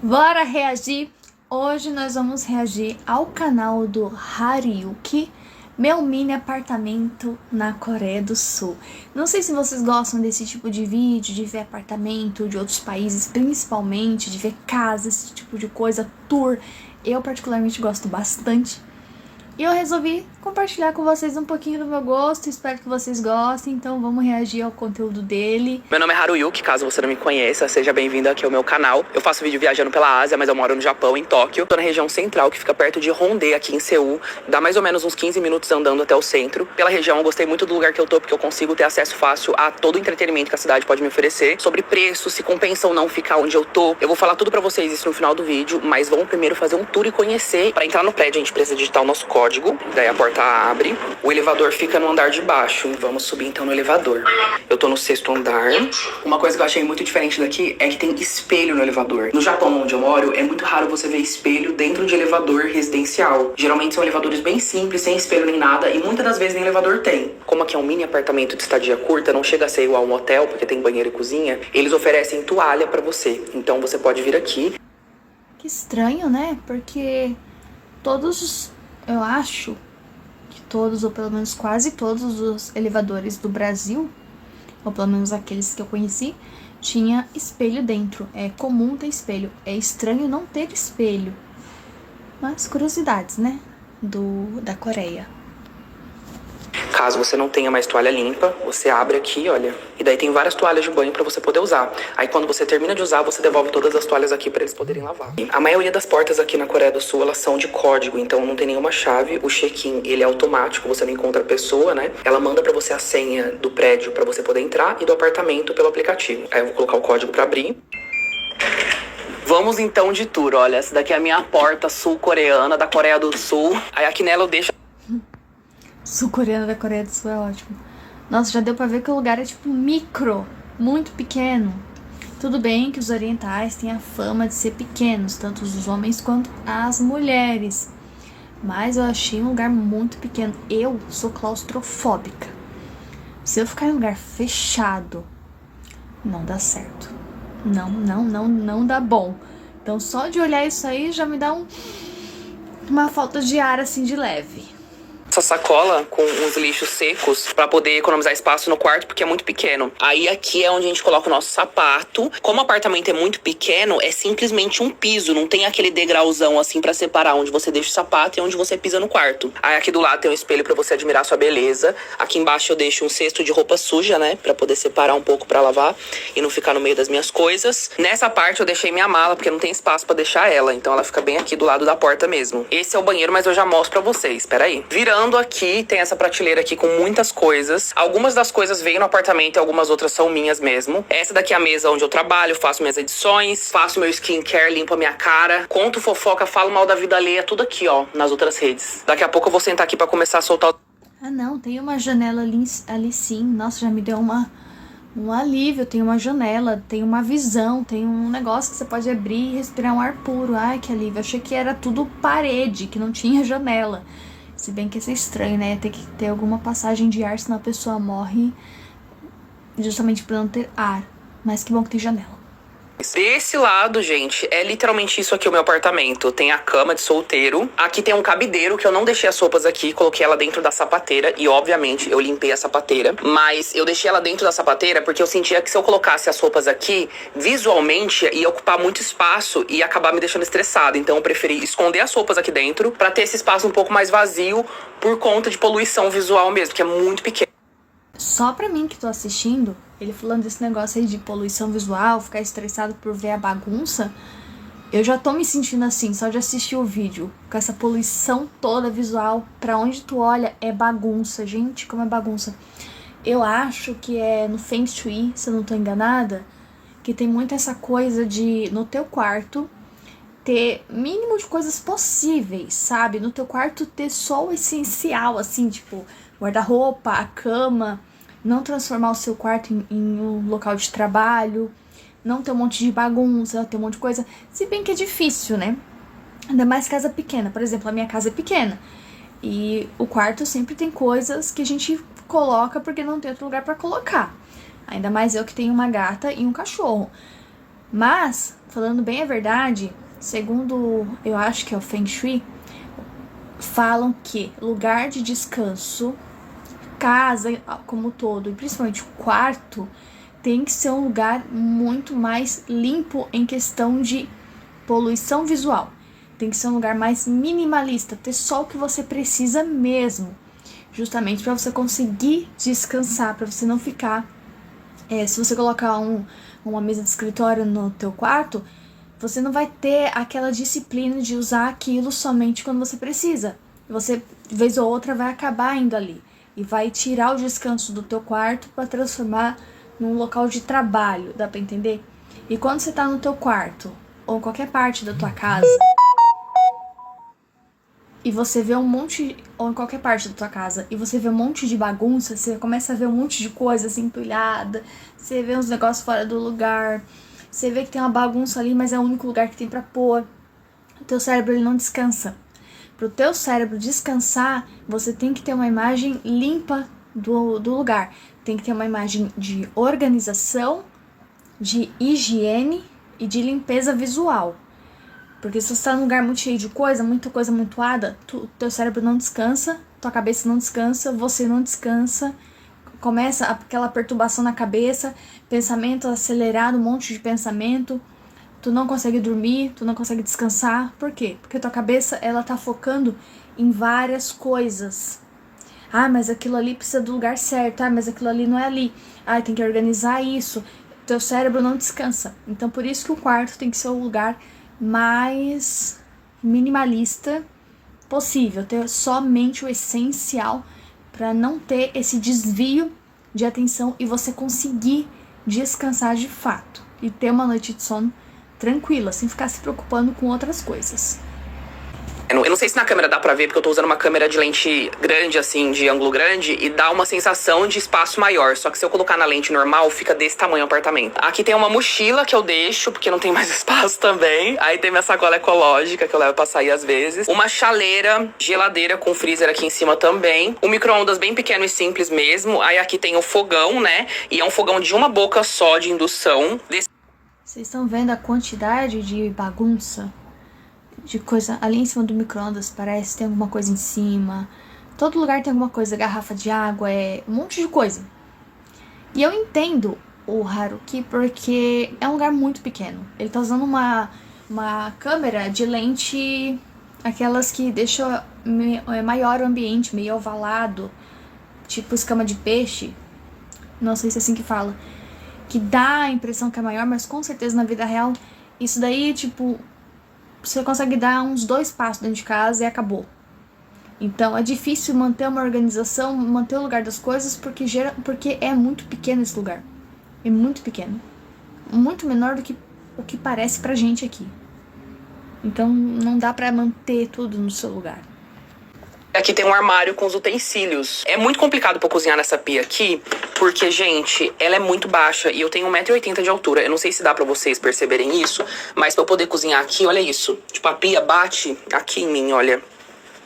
Bora reagir? Hoje nós vamos reagir ao canal do Haryuki, meu mini apartamento na Coreia do Sul. Não sei se vocês gostam desse tipo de vídeo, de ver apartamento de outros países, principalmente, de ver casas, esse tipo de coisa, tour. Eu particularmente gosto bastante. E eu resolvi compartilhar com vocês um pouquinho do meu gosto, espero que vocês gostem, então vamos reagir ao conteúdo dele. Meu nome é Haryuki, caso você não me conheça, seja bem-vindo aqui ao meu canal. Eu faço vídeo viajando pela Ásia, mas eu moro no Japão, em Tóquio. Tô na região central, que fica perto de Hongdae, aqui em Seul. Dá mais ou menos uns 15 minutos andando até o centro. Pela região, eu gostei muito do lugar que eu tô, porque eu consigo ter acesso fácil a todo o entretenimento que a cidade pode me oferecer. Sobre preço, se compensa ou não ficar onde eu tô. Eu vou falar tudo pra vocês isso no final do vídeo, mas vamos primeiro fazer um tour e conhecer. Pra entrar no prédio, a gente precisa digitar o nosso código, daí a porta abre. O elevador fica no andar de baixo. Vamos subir então no elevador. Eu tô no 6º andar. Uma coisa que eu achei muito diferente daqui é que tem espelho no elevador. No Japão, onde eu moro, é muito raro você ver espelho dentro de elevador residencial. Geralmente são elevadores bem simples, sem espelho nem nada, e muitas das vezes nem elevador tem. Como aqui é um mini apartamento de estadia curta, não chega a ser igual um hotel, porque tem banheiro e cozinha, eles oferecem toalha pra você. Então você pode vir aqui. Que estranho, né? Porque todos, eu acho que todos, ou pelo menos quase todos os elevadores do Brasil, ou pelo menos aqueles que eu conheci, tinha espelho dentro. É comum ter espelho. É estranho não ter espelho. Mas curiosidades, né? Da Coreia. Caso você não tenha mais toalha limpa, você abre aqui, olha. E daí tem várias toalhas de banho pra você poder usar. Aí quando você termina de usar, você devolve todas as toalhas aqui pra eles poderem lavar. A maioria das portas aqui na Coreia do Sul, elas são de código, então não tem nenhuma chave. O check-in, ele é automático, você não encontra a pessoa, né? Ela manda pra você a senha do prédio pra você poder entrar e do apartamento pelo aplicativo. Aí eu vou colocar o código pra abrir. Vamos então de tour, olha. Essa daqui é a minha porta sul-coreana da Coreia do Sul. Aí aqui nela eu deixo... Sul-coreana da Coreia do Sul é ótimo. Nossa, já deu pra ver que o lugar é tipo micro, muito pequeno. Tudo bem que os orientais têm a fama de ser pequenos, tanto os homens quanto as mulheres. Mas eu achei um lugar muito pequeno. Eu sou claustrofóbica. Se eu ficar em um lugar fechado, não dá certo. Não dá bom. Então só de olhar isso aí já me dá uma falta de ar assim de leve. essa sacola com uns lixos secos pra poder economizar espaço no quarto, porque é muito pequeno. Aí aqui é onde a gente coloca o nosso sapato. Como o apartamento é muito pequeno, é simplesmente um piso, não tem aquele degrauzão assim pra separar onde você deixa o sapato e onde você pisa no quarto. Aí aqui do lado tem um espelho pra você admirar sua beleza. Aqui embaixo eu deixo um cesto de roupa suja, né, pra poder separar um pouco pra lavar e não ficar no meio das minhas coisas. Nessa parte eu deixei minha mala, porque não tem espaço pra deixar ela, então ela fica bem aqui do lado da porta mesmo. Esse é o banheiro, mas eu já mostro pra vocês, peraí. Virando aqui, tem essa prateleira aqui com muitas coisas. Algumas das coisas vêm no apartamento e algumas outras são minhas mesmo. Essa daqui é a mesa onde eu trabalho, faço minhas edições, faço meu skincare, limpo a minha cara, conto fofoca, falo mal da vida alheia, tudo aqui, ó, nas outras redes. Daqui a pouco eu vou sentar aqui pra começar a soltar o... Ah não, tem uma janela ali sim. Nossa, já me deu um alívio. Tem uma janela, tem uma visão, tem um negócio que você pode abrir e respirar um ar puro. Ai, que alívio. Achei que era tudo parede, que não tinha janela. Se bem que isso é estranho, né? Ter que ter alguma passagem de ar, senão a pessoa morre justamente por não ter ar. Mas que bom que tem janela. Desse lado, gente, é literalmente isso aqui o meu apartamento. Tem a cama de solteiro. Aqui tem um cabideiro que eu não deixei as roupas aqui. Coloquei ela dentro da sapateira. E, obviamente, eu limpei a sapateira. Mas eu deixei ela dentro da sapateira porque eu sentia que se eu colocasse as roupas aqui, visualmente, ia ocupar muito espaço e ia acabar me deixando estressada. Então, eu preferi esconder as roupas aqui dentro pra ter esse espaço um pouco mais vazio por conta de poluição visual mesmo, que é muito pequeno. Só pra mim que tô assistindo, ele falando desse negócio aí de poluição visual, ficar estressado por ver a bagunça, eu já tô me sentindo assim, só de assistir o vídeo, com essa poluição toda visual, pra onde tu olha é bagunça, gente, como é bagunça. Eu acho que é no Feng Shui, se eu não tô enganada, que tem muito essa coisa de, no teu quarto, ter mínimo de coisas possíveis, sabe? No teu quarto ter só o essencial, assim, tipo, guarda-roupa, a cama, não transformar o seu quarto em um local de trabalho, não ter um monte de bagunça, ter um monte de coisa. Se bem que é difícil, né? Ainda mais casa pequena. Por exemplo, a minha casa é pequena. E o quarto sempre tem coisas que a gente coloca porque não tem outro lugar pra colocar. Ainda mais eu que tenho uma gata e um cachorro. Mas, falando bem a verdade, segundo eu acho que é o Feng Shui, falam que lugar de descanso, casa como um todo, e principalmente o quarto, tem que ser um lugar muito mais limpo em questão de poluição visual. Tem que ser um lugar mais minimalista, ter só o que você precisa mesmo, justamente para você conseguir descansar, para você não ficar... se você colocar uma mesa de escritório no teu quarto, você não vai ter aquela disciplina de usar aquilo somente quando você precisa. Você, vez ou outra, vai acabar indo ali e vai tirar o descanso do teu quarto para transformar num local de trabalho, dá pra entender? E quando você tá no teu quarto ou em qualquer parte da tua casa e você vê um monte, ou em qualquer parte da tua casa, e você vê um monte de bagunça, você começa a ver um monte de coisa assim empilhada, você vê uns negócios fora do lugar, você vê que tem uma bagunça ali, mas é o único lugar que tem pra pôr. O teu cérebro, ele não descansa. Pro teu cérebro descansar, você tem que ter uma imagem limpa do lugar. Tem que ter uma imagem de organização, de higiene e de limpeza visual. Porque se você tá num lugar muito cheio de coisa, muita coisa amontoada, teu cérebro não descansa, tua cabeça não descansa, você não descansa. Começa aquela perturbação na cabeça, pensamento acelerado, um monte de pensamento. Tu não consegue dormir, tu não consegue descansar. Por quê? Porque tua cabeça, ela tá focando em várias coisas. Ah, mas aquilo ali precisa do lugar certo. Ah, mas aquilo ali não é ali. Ah, tem que organizar isso. Teu cérebro não descansa. Então, por isso que o quarto tem que ser o lugar mais minimalista possível. Ter somente o essencial para não ter esse desvio de atenção e você conseguir descansar de fato. E ter uma noite de sono tranquila, sem ficar se preocupando com outras coisas. Eu não sei se na câmera dá pra ver, porque eu tô usando uma câmera de lente grande, assim, de ângulo grande, e dá uma sensação de espaço maior. Só que se eu colocar na lente normal, fica desse tamanho o apartamento. Aqui tem uma mochila que eu deixo, porque não tem mais espaço também. Aí tem minha sacola ecológica, que eu levo pra sair às vezes. Uma chaleira, geladeira com freezer aqui em cima também. Um micro-ondas bem pequeno e simples mesmo. Aí aqui tem o fogão, né? E é um fogão de uma boca só, de indução. Vocês estão vendo a quantidade de bagunça? De coisa ali em cima do micro-ondas, parece que tem alguma coisa em cima. Todo lugar tem alguma coisa, garrafa de água, um monte de coisa. E eu entendo o Haruki porque é um lugar muito pequeno. Ele tá usando uma câmera de lente, aquelas que deixam maior o ambiente, meio ovalado, tipo escama de peixe. Não sei se é assim que fala. Que dá a impressão que é maior, mas com certeza na vida real, isso daí, tipo... Você consegue dar uns 2 passos dentro de casa e acabou. Então é difícil manter uma organização, manter o lugar das coisas, porque é muito pequeno esse lugar. É muito pequeno. Muito menor do que o que parece pra gente aqui. Então não dá pra manter tudo no seu lugar. Aqui tem um armário com os utensílios. É muito complicado pra eu cozinhar nessa pia aqui, porque, gente, ela é muito baixa e eu tenho 1,80 m de altura. Eu não sei se dá pra vocês perceberem isso, mas pra eu poder cozinhar aqui, olha isso. Tipo, a pia bate aqui em mim, olha.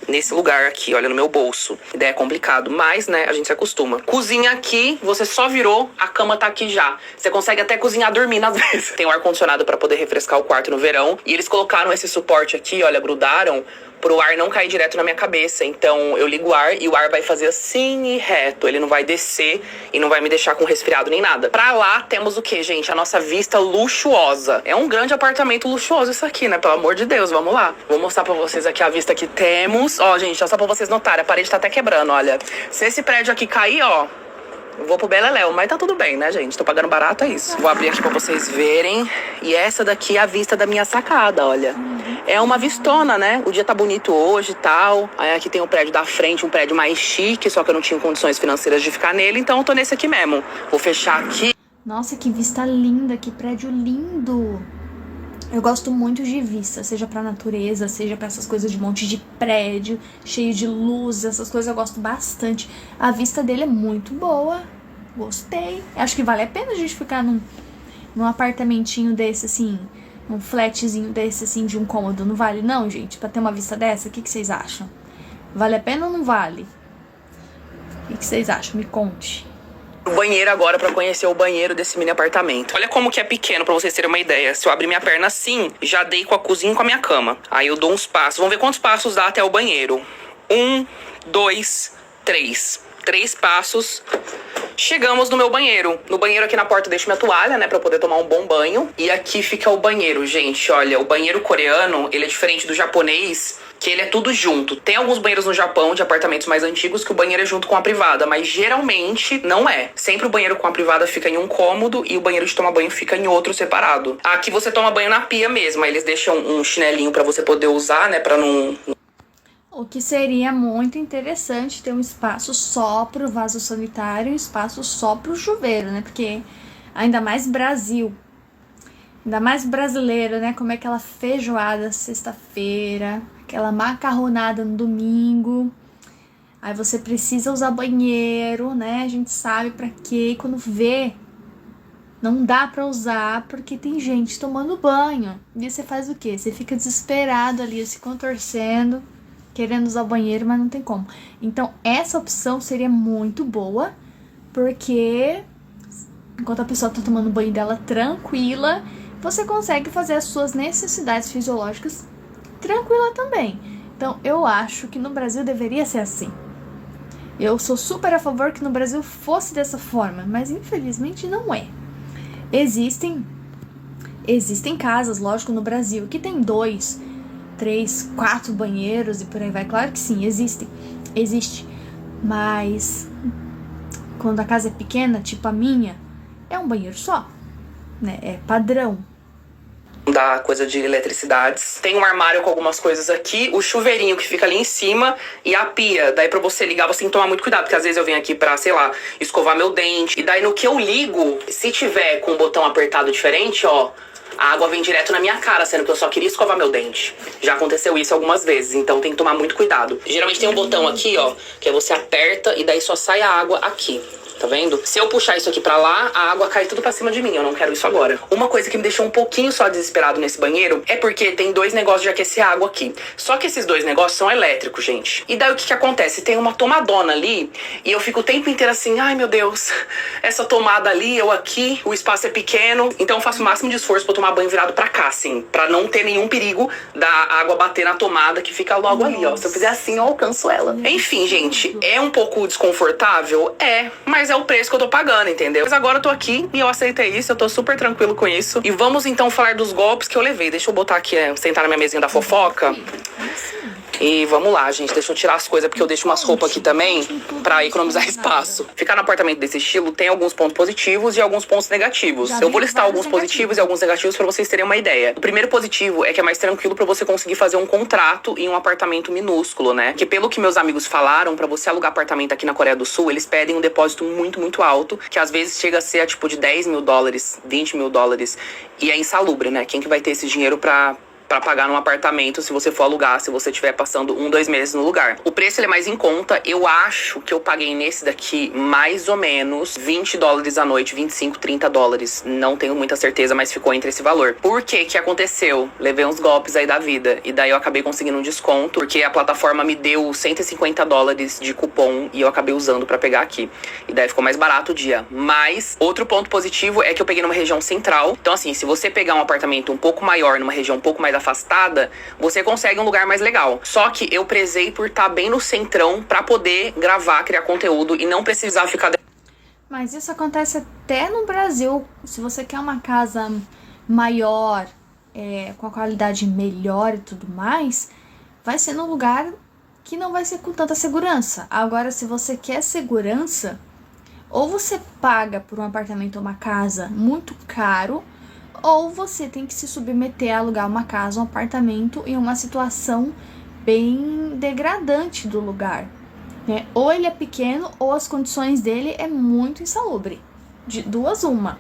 Nesse lugar aqui, olha, no meu bolso. Daí é complicado, mas, né, a gente se acostuma. Cozinha aqui, você só virou, a cama tá aqui já. Você consegue até cozinhar dormindo às vezes. Tem um ar-condicionado pra poder refrescar o quarto no verão. E eles colocaram esse suporte aqui, olha, grudaram, pro ar não cair direto na minha cabeça. Então eu ligo o ar e o ar vai fazer assim e reto. Ele não vai descer e não vai me deixar com resfriado nem nada. Pra lá temos o que, gente? A nossa vista luxuosa. É um grande apartamento luxuoso isso aqui, né? Pelo amor de Deus, vamos lá. Vou mostrar pra vocês aqui a vista que temos. Ó, gente, só pra vocês notarem, a parede tá até quebrando, olha. Se esse prédio aqui cair, ó, eu vou pro Beleléu, mas tá tudo bem, né, gente? Tô pagando barato, é isso. Vou abrir aqui pra vocês verem. E essa daqui é a vista da minha sacada, olha. É uma vistona, né? O dia tá bonito hoje e tal. Aí aqui tem o prédio da frente, um prédio mais chique, só que eu não tinha condições financeiras de ficar nele, então eu tô nesse aqui mesmo. Vou fechar aqui. Nossa, que vista linda, que prédio lindo. Eu gosto muito de vista, seja pra natureza, seja pra essas coisas de monte de prédio, cheio de luz, essas coisas eu gosto bastante. A vista dele é muito boa, gostei. Acho que vale a pena a gente ficar num apartamentinho desse, assim, um flatzinho desse, assim, de um cômodo. Não vale não, gente? Pra ter uma vista dessa, o que vocês acham? Vale a pena ou não vale? O que vocês acham? Me conte. O banheiro agora pra conhecer o banheiro desse mini apartamento. Olha como que é pequeno pra vocês terem uma ideia. Se eu abrir minha perna assim, já dei com a cozinha e com a minha cama. Aí eu dou uns passos. Vamos ver quantos passos dá até o banheiro. 1, 2, 3. 3 passos. Chegamos no meu banheiro. No banheiro aqui na porta eu deixo minha toalha, né, pra eu poder tomar um bom banho. E aqui fica o banheiro, gente. Olha, o banheiro coreano, ele é diferente do japonês, que ele é tudo junto. Tem alguns banheiros no Japão, de apartamentos mais antigos, que o banheiro é junto com a privada, mas geralmente não é. Sempre o banheiro com a privada fica em um cômodo e o banheiro de tomar banho fica em outro separado. Aqui você toma banho na pia mesmo, aí eles deixam um chinelinho pra você poder usar, né, pra não... O que seria muito interessante ter um espaço só pro vaso sanitário e um espaço só pro chuveiro, né? Porque ainda mais Brasil, ainda mais brasileiro, né? Como é aquela feijoada sexta-feira, aquela macarronada no domingo. Aí você precisa usar banheiro, né? A gente sabe pra quê. E quando vê, não dá pra usar porque tem gente tomando banho. E você faz o quê? Você fica desesperado ali, se contorcendo, querendo usar o banheiro, mas não tem como. Então, essa opção seria muito boa, porque enquanto a pessoa tá tomando banho dela tranquila, você consegue fazer as suas necessidades fisiológicas tranquila também. Então, eu acho que no Brasil deveria ser assim. Eu sou super a favor que no Brasil fosse dessa forma, mas infelizmente não é. Existem casas, lógico, no Brasil que tem 2, 3, 4 banheiros e por aí vai. Claro que sim, existe. Mas quando a casa é pequena, tipo a minha, é um banheiro só, né? É padrão. Da coisa de eletricidades. Tem um armário com algumas coisas aqui, o chuveirinho que fica ali em cima e a pia. Daí pra você ligar, você tem que tomar muito cuidado, porque às vezes eu venho aqui pra, sei lá, escovar meu dente. E daí no que eu ligo, se tiver com o botão apertado diferente, ó, a água vem direto na minha cara, sendo que eu só queria escovar meu dente. Já aconteceu isso algumas vezes, então tem que tomar muito cuidado. Geralmente tem um botão aqui, ó, que você aperta e daí só sai a água aqui. Tá vendo? Se eu puxar isso aqui pra lá, a água cai tudo pra cima de mim. Eu não quero isso agora. Uma coisa que me deixou um pouquinho só desesperado nesse banheiro é porque tem 2 negócios de aquecer água aqui. Só que esses 2 negócios são elétricos, gente. E daí o que acontece? Tem uma tomadona ali e eu fico o tempo inteiro assim, ai meu Deus, essa tomada ali, eu aqui, o espaço é pequeno. Então eu faço o máximo de esforço pra tomar banho virado pra cá, assim, pra não ter nenhum perigo da água bater na tomada que fica logo ali, ó. Se eu fizer assim, eu alcanço ela. Enfim, gente, é um pouco desconfortável? É, mas é o preço que eu tô pagando, entendeu? Mas agora eu tô aqui e eu aceitei isso, eu tô super tranquilo com isso. E vamos então falar dos golpes que eu levei. Deixa eu botar aqui, sentar na minha mesinha da fofoca. E vamos lá, gente. Deixa eu tirar as coisas, porque eu deixo umas roupas aqui também pra economizar espaço. Ficar no apartamento desse estilo tem alguns pontos positivos e alguns pontos negativos. Eu vou listar alguns positivos e alguns negativos pra vocês terem uma ideia. O primeiro positivo é que é mais tranquilo pra você conseguir fazer um contrato em um apartamento minúsculo, né? Que pelo que meus amigos falaram, pra você alugar apartamento aqui na Coreia do Sul, eles pedem um depósito muito, muito alto, que às vezes chega a ser tipo de $10.000, $20.000. E é insalubre, né? Quem que vai ter esse dinheiro pra pagar num apartamento se você for alugar, se você estiver passando 1, 2 meses no lugar. O preço ele é mais em conta. Eu acho que eu paguei nesse daqui mais ou menos $20 a noite, 25, $30. Não tenho muita certeza, mas ficou entre esse valor. Por que que aconteceu? Levei uns golpes aí da vida. E daí eu acabei conseguindo um desconto, porque a plataforma me deu $150 de cupom e eu acabei usando pra pegar aqui. E daí ficou mais barato o dia. Mas outro ponto positivo é que eu peguei numa região central. Então assim, se você pegar um apartamento um pouco maior, numa região um pouco mais afastada, você consegue um lugar mais legal. Só que eu prezei por estar bem no centrão pra poder gravar, criar conteúdo e não precisar ficar... Mas isso acontece até no Brasil. Se você quer uma casa maior, com a qualidade melhor e tudo mais, vai ser num lugar que não vai ser com tanta segurança. Agora, se você quer segurança, ou você paga por um apartamento ou uma casa muito caro, ou você tem que se submeter a alugar uma casa, um apartamento em uma situação bem degradante do lugar, né? Ou ele é pequeno, ou as condições dele é muito insalubre. De duas, uma.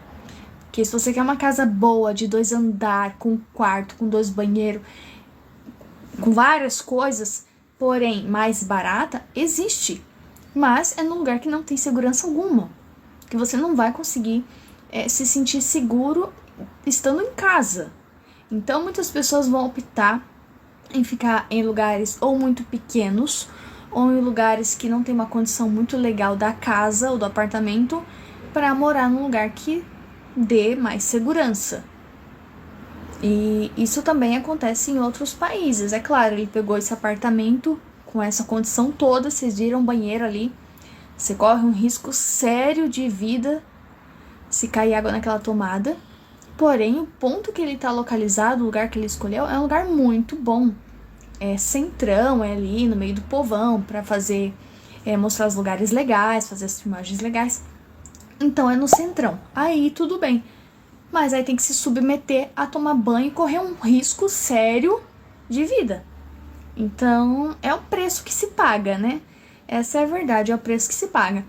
Porque se você quer uma casa boa, de 2 andares, com quarto, com 2 banheiros, com várias coisas, porém mais barata, existe. Mas é num lugar que não tem segurança alguma. Que você não vai conseguir se sentir seguro estando em casa. Então muitas pessoas vão optar em ficar em lugares ou muito pequenos ou em lugares que não tem uma condição muito legal da casa ou do apartamento para morar num lugar que dê mais segurança. E isso também acontece em outros países. É claro, ele pegou esse apartamento com essa condição toda, vocês viram o banheiro ali. Você corre um risco sério de vida se cair água naquela tomada. Porém, o ponto que ele está localizado, o lugar que ele escolheu, é um lugar muito bom. É centrão, é ali no meio do povão, para fazer, mostrar os lugares legais, fazer as filmagens legais. Então é no centrão. Aí tudo bem. Mas aí tem que se submeter a tomar banho e correr um risco sério de vida. Então, é o preço que se paga, né? Essa é a verdade, é o preço que se paga.